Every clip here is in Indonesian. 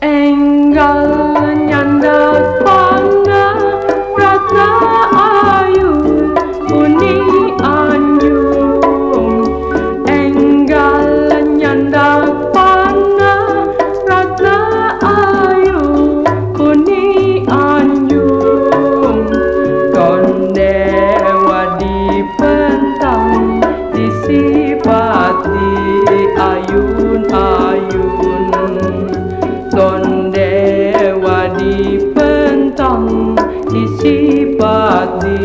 Enggal nyandak pandang Ratna Ayu Uni Anjung. Enggal nyandak pandang Ratna Ayu Uni Anjung. Kondewa dipentang disipati ayun-ayun. Kondewa dipentang disipati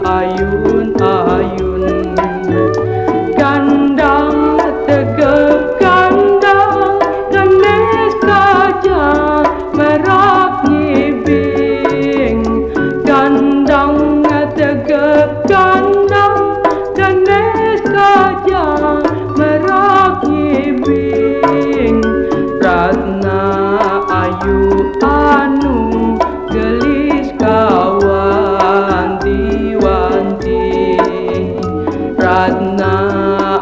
ayun-ayun. Gandang tegep gandang ganes gajah merak nyibing. Gandang tegep gandang ganes gajah merak nyibing. Ratna Ayu anu gelis kawanti-wanti. Ratna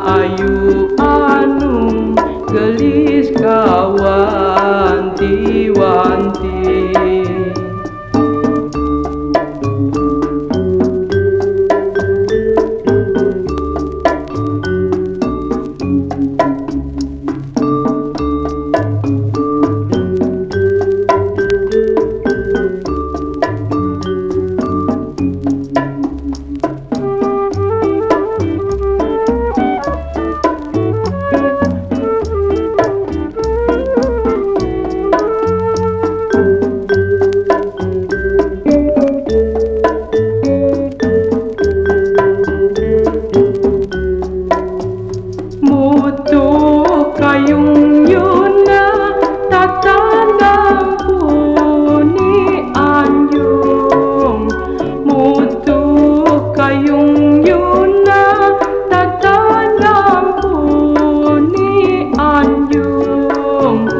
Ayu anu gelis kawanti-wanti. Kayung Yuna tatandang Uni Anjung. Mutu kayung Yuna tatandang Uni Anjung.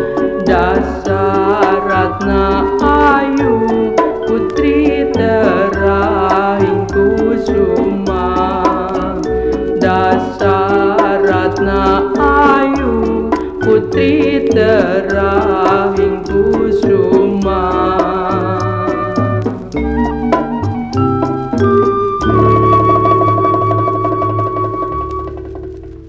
Dasar Ratna Ayu putri terahing kusuma. Dasar Ratna Ayu putri terang